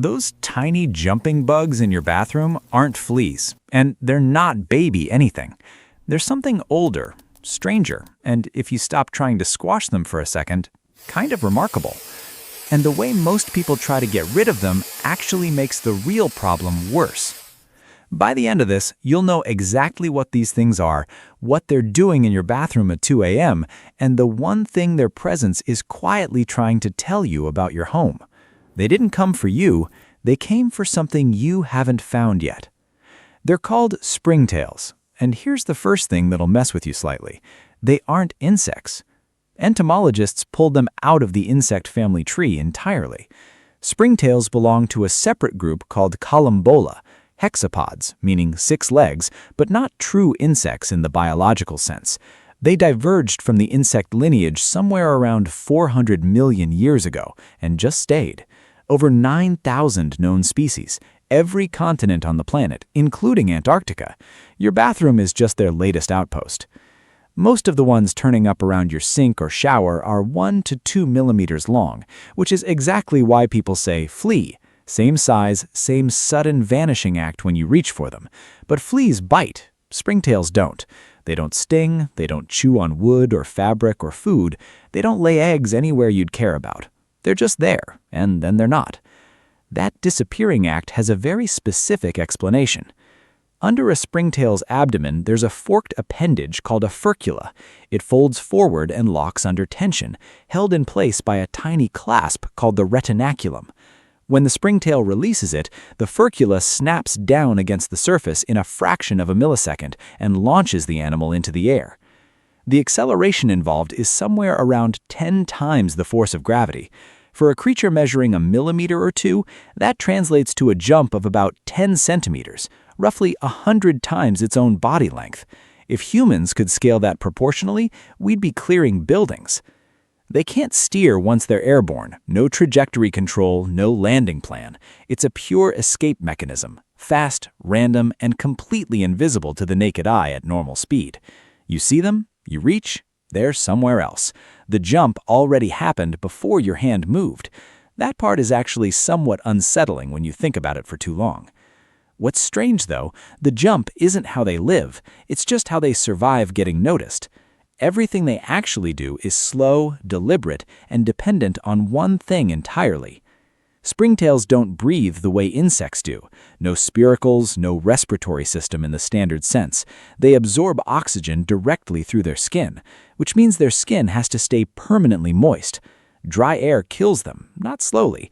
Those tiny jumping bugs in your bathroom aren't fleas, and they're not baby anything. They're something older, stranger, and if you stop trying to squash them for a second, kind of remarkable. And the way most people try to get rid of them actually makes the real problem worse. By the end of this, you'll know exactly what these things are, what they're doing in your bathroom at 2 a.m., and the one thing their presence is quietly trying to tell you about your home. They didn't come for you, they came for something you haven't found yet. They're called springtails, and here's the first thing that'll mess with you slightly. They aren't insects. Entomologists pulled them out of the insect family tree entirely. Springtails belong to a separate group called columbola, hexapods, meaning 6 legs, but not true insects in the biological sense. They diverged from the insect lineage somewhere around 400 million years ago and just stayed. Over 9,000 known species, every continent on the planet, including Antarctica. Your bathroom is just their latest outpost. Most of the ones turning up around your sink or shower are 1 to 2 millimeters long, which is exactly why people say flea. Same size, same sudden vanishing act when you reach for them. But fleas bite. Springtails don't. They don't sting, they don't chew on wood or fabric or food, they don't lay eggs anywhere you'd care about. They're just there, and then they're not. That disappearing act has a very specific explanation. Under a springtail's abdomen, there's a forked appendage called a furcula. It folds forward and locks under tension, held in place by a tiny clasp called the retinaculum. When the springtail releases it, the furcula snaps down against the surface in a fraction of a millisecond and launches the animal into the air. The acceleration involved is somewhere around 10 times the force of gravity. For a creature measuring a millimeter or two, that translates to a jump of about 10 centimeters, roughly 100 times its own body length. If humans could scale that proportionally, we'd be clearing buildings. They can't steer once they're airborne, no trajectory control, no landing plan. It's a pure escape mechanism, fast, random, and completely invisible to the naked eye at normal speed. You see them, you reach, they're somewhere else. The jump already happened before your hand moved. That part is actually somewhat unsettling when you think about it for too long. What's strange, though, the jump isn't how they live, it's just how they survive getting noticed. Everything they actually do is slow, deliberate, and dependent on one thing entirely. Springtails don't breathe the way insects do. No spiracles, no respiratory system in the standard sense. They absorb oxygen directly through their skin, which means their skin has to stay permanently moist. Dry air kills them, not slowly.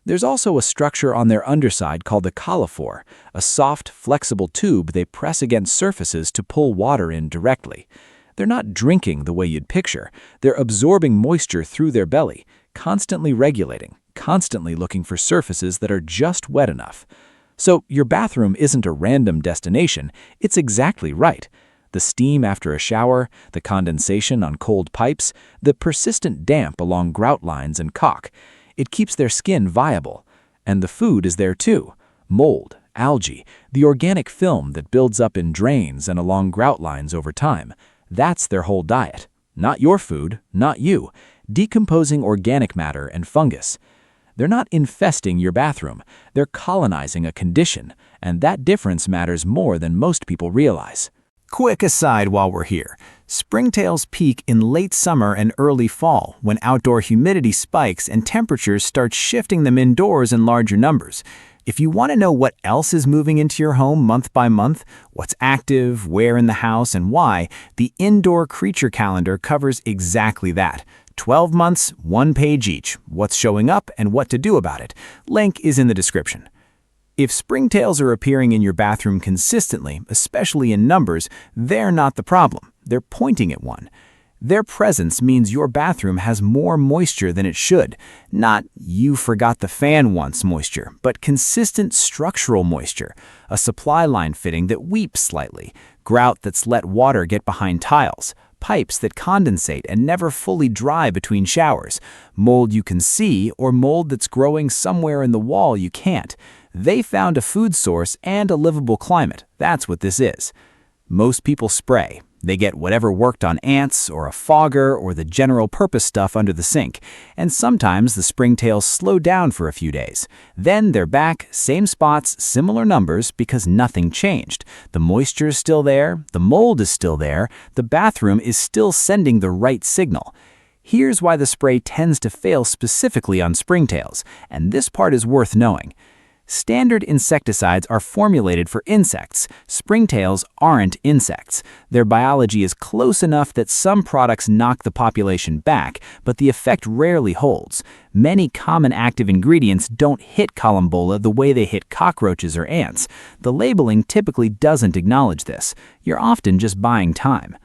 There's also a structure on their underside called the caulophore, a soft, flexible tube they press against surfaces to pull water in directly. They're not drinking the way you'd picture. They're absorbing moisture through their belly, constantly regulating, constantly looking for surfaces that are just wet enough. So your bathroom isn't a random destination, it's exactly right. The steam after a shower, the condensation on cold pipes, the persistent damp along grout lines and caulk. It keeps their skin viable. And the food is there too. Mold, algae, the organic film that builds up in drains and along grout lines over time. That's their whole diet. Not your food, not you. Decomposing organic matter and fungus. They're not infesting your bathroom. They're colonizing a condition, and that difference matters more than most people realize. Quick aside while we're here. Springtails peak in late summer and early fall when outdoor humidity spikes and temperatures start shifting them indoors in larger numbers. If you want to know what else is moving into your home month by month, what's active, where in the house, and why, the Indoor Creature Calendar covers exactly that. 12 months, 1 page each, what's showing up and what to do about it. Link is in the description. If springtails are appearing in your bathroom consistently, especially in numbers, they're not the problem. They're pointing at one. Their presence means your bathroom has more moisture than it should. Not "you forgot the fan once" moisture, but consistent structural moisture. A supply line fitting that weeps slightly, grout that's let water get behind tiles, pipes that condensate and never fully dry between showers, mold you can see or mold that's growing somewhere in the wall you can't. They found a food source and a livable climate. That's what this is. Most people spray. They get whatever worked on ants or a fogger or the general purpose stuff under the sink, and sometimes the springtails slow down for a few days. Then they're back, same spots, similar numbers because nothing changed. The moisture is still there, the mold is still there, the bathroom is still sending the right signal. Here's why the spray tends to fail specifically on springtails, and this part is worth knowing. Standard insecticides are formulated for insects. Springtails aren't insects. Their biology is close enough that some products knock the population back, but the effect rarely holds. Many common active ingredients don't hit columbola the way they hit cockroaches or ants. The labeling typically doesn't acknowledge this. You're often just buying time.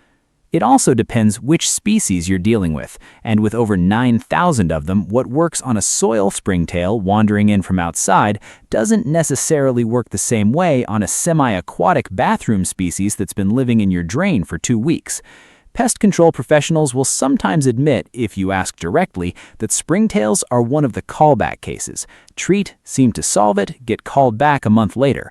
It also depends which species you're dealing with, and with over 9,000 of them, what works on a soil springtail wandering in from outside doesn't necessarily work the same way on a semi-aquatic bathroom species that's been living in your drain for 2 weeks. Pest control professionals will sometimes admit, if you ask directly, that springtails are one of the callback cases. Treat, seem to solve it, get called back a month later.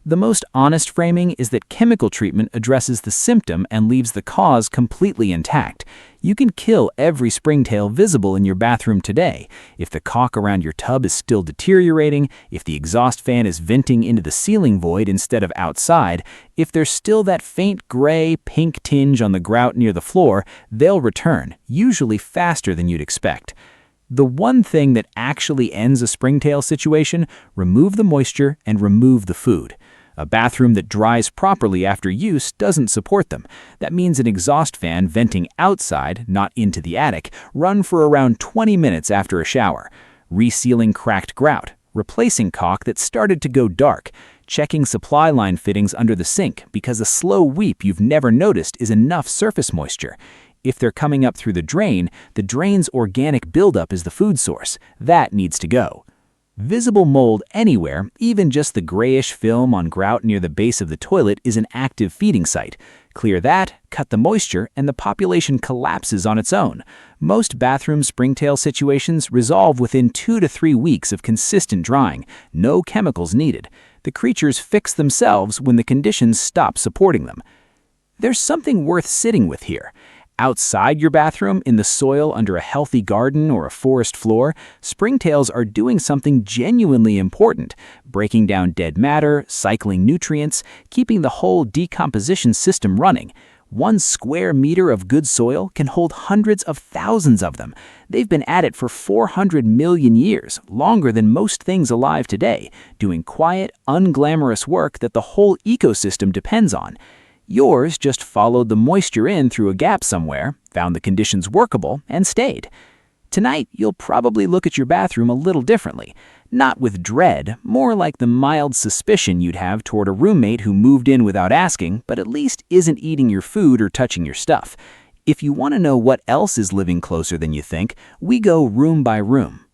The most honest framing is that chemical treatment addresses the symptom and leaves the cause completely intact. You can kill every springtail visible in your bathroom today. If the caulk around your tub is still deteriorating, if the exhaust fan is venting into the ceiling void instead of outside, if there's still that faint gray, pink tinge on the grout near the floor, they'll return, usually faster than you'd expect. The one thing that actually ends a springtail situation: remove the moisture and remove the food. A bathroom that dries properly after use doesn't support them. That means an exhaust fan venting outside, not into the attic, run for around 20 minutes after a shower. Resealing cracked grout, replacing caulk that started to go dark, checking supply line fittings under the sink because a slow weep you've never noticed is enough surface moisture. If they're coming up through the drain's organic buildup is the food source. That needs to go. Visible mold anywhere, even just the grayish film on grout near the base of the toilet, is an active feeding site. Clear that, cut the moisture, and the population collapses on its own. Most bathroom springtail situations resolve within 2 to 3 weeks of consistent drying. No chemicals needed. The creatures fix themselves when the conditions stop supporting them. There's something worth sitting with here. Outside your bathroom, in the soil under a healthy garden or a forest floor, springtails are doing something genuinely important, breaking down dead matter, cycling nutrients, keeping the whole decomposition system running. 1 square meter of good soil can hold hundreds of thousands of them. They've been at it for 400 million years, longer than most things alive today, doing quiet, unglamorous work that the whole ecosystem depends on. Yours just followed the moisture in through a gap somewhere, found the conditions workable, and stayed. Tonight, you'll probably look at your bathroom a little differently. Not with dread, more like the mild suspicion you'd have toward a roommate who moved in without asking, but at least isn't eating your food or touching your stuff. If you want to know what else is living closer than you think, we go room by room.